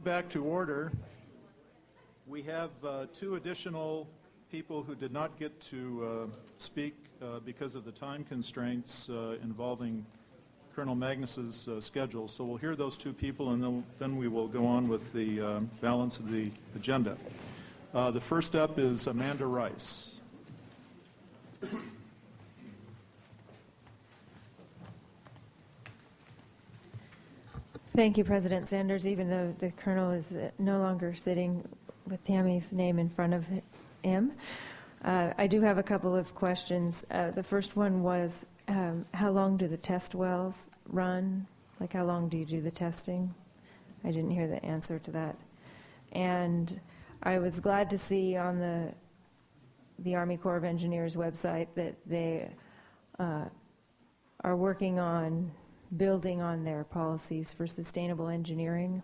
Back to order. We have two additional people who did not get to speak because of the time constraints involving Colonel Magnus's schedule. So we'll hear those two people, and then we will go on with the balance of the agenda. The first up is Amanda Rice. Thank you, President Sanders. Even though the Colonel is no longer sitting with Tammy's name in front of him, I do have a couple of questions. The first one was, how long do the test wells run? Like, how long do you do the testing? I didn't hear the answer to that. And I was glad to see on the Army Corps of Engineers website that they are working on building on their policies for sustainable engineering.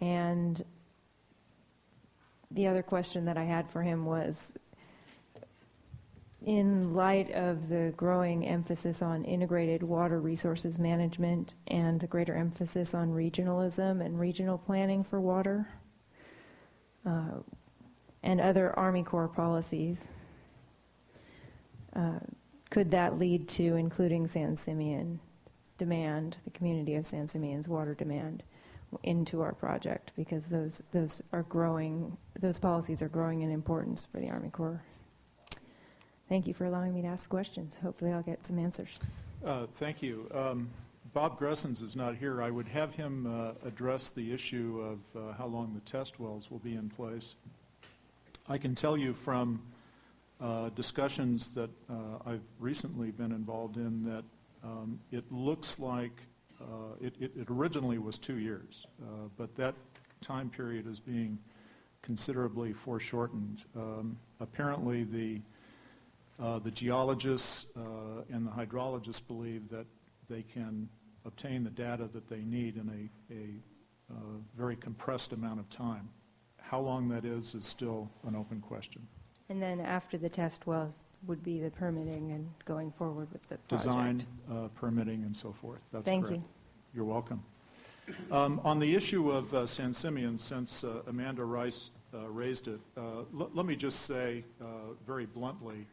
And the other question that I had for him was, in light of the growing emphasis on integrated water resources management and the greater emphasis on regionalism and regional planning for water, and other Army Corps policies, could that lead to including San Simeon's demand, the community of San Simeon's water demand, into our project? Because those are growing, those policies are growing in importance for the Army Corps. Thank you for allowing me to ask questions. Hopefully I'll get some answers. Thank you. Bob Gressens is not here. I would have him address the issue of how long the test wells will be in place. I can tell you from discussions that I've recently been involved in that it looks like it originally was 2 years, but that time period is being considerably foreshortened. Apparently the geologists and the hydrologists believe that they can obtain the data that they need in a very compressed amount of time. How long that is still an open question. And then after the test wells would be the permitting and going forward with the project. Design, permitting, and so forth. That's Thank correct. you. You're welcome. On the issue of San Simeon, since Amanda Rice raised it, let me just say very bluntly,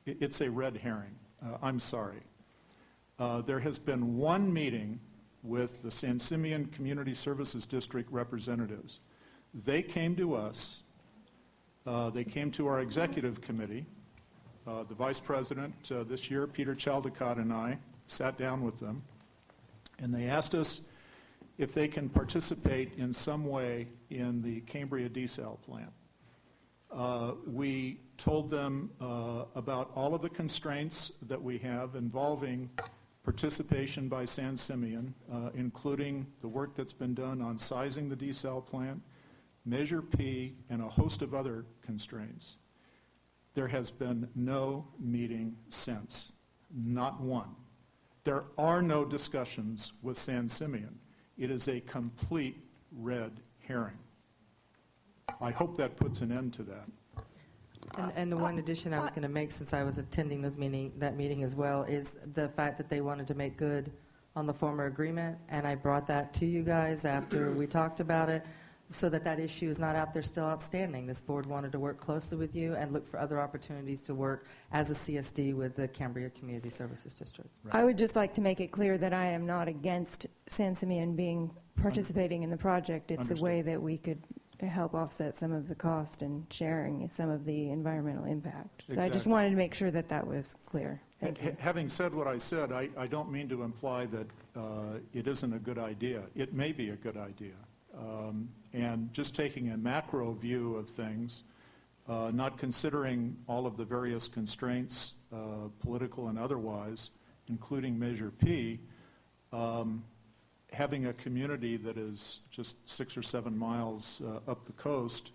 it's a red herring. I'm sorry. There has been one meeting with the San Simeon Community Services District representatives. They came to us. They came to our executive committee. The vice president this year, Peter Chaldecott, and I sat down with them, and they asked us if they can participate in some way in the Cambria desal plant. We told them about all of the constraints that we have involving participation by San Simeon, including the work that's been done on sizing the desal plant, Measure P, and a host of other constraints. There has been no meeting since, not one. There are no discussions with San Simeon. It is a complete red herring. I hope that puts an end to that. And the one addition I was going to make, since I was attending that meeting as well, is the fact that they wanted to make good on the former agreement, and I brought that to you guys after we talked about it, so that issue is not out there still outstanding. This board wanted to work closely with you and look for other opportunities to work as a CSD with the Cambria Community Services District. Right. I would just like to make it clear that I am not against San Simeon participating in the project. It's Understood. a way that we could help offset some of the cost and sharing some of the environmental impact. Exactly. So I just wanted to make sure that that was clear. Thank you. Having said what I said, I don't mean to imply that it isn't a good idea. It may be a good idea. And just taking a macro view of things, not considering all of the various constraints, political and otherwise, including Measure P, having a community that is just 6 or 7 miles up the coast,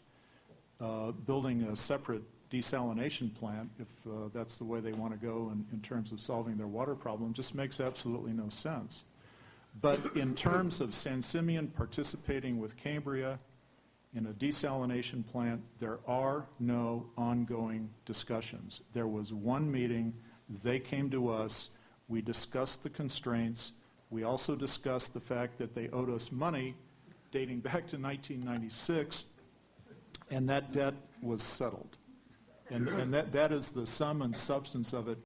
building a separate desalination plant, if that's the way they want to go in terms of solving their water problem, just makes absolutely no sense. But in terms of San Simeon participating with Cambria in a desalination plant, there are no ongoing discussions. There was one meeting. They came to us. We discussed the constraints. We also discussed the fact that they owed us money dating back to 1996, and that debt was settled. And that is the sum and substance of it.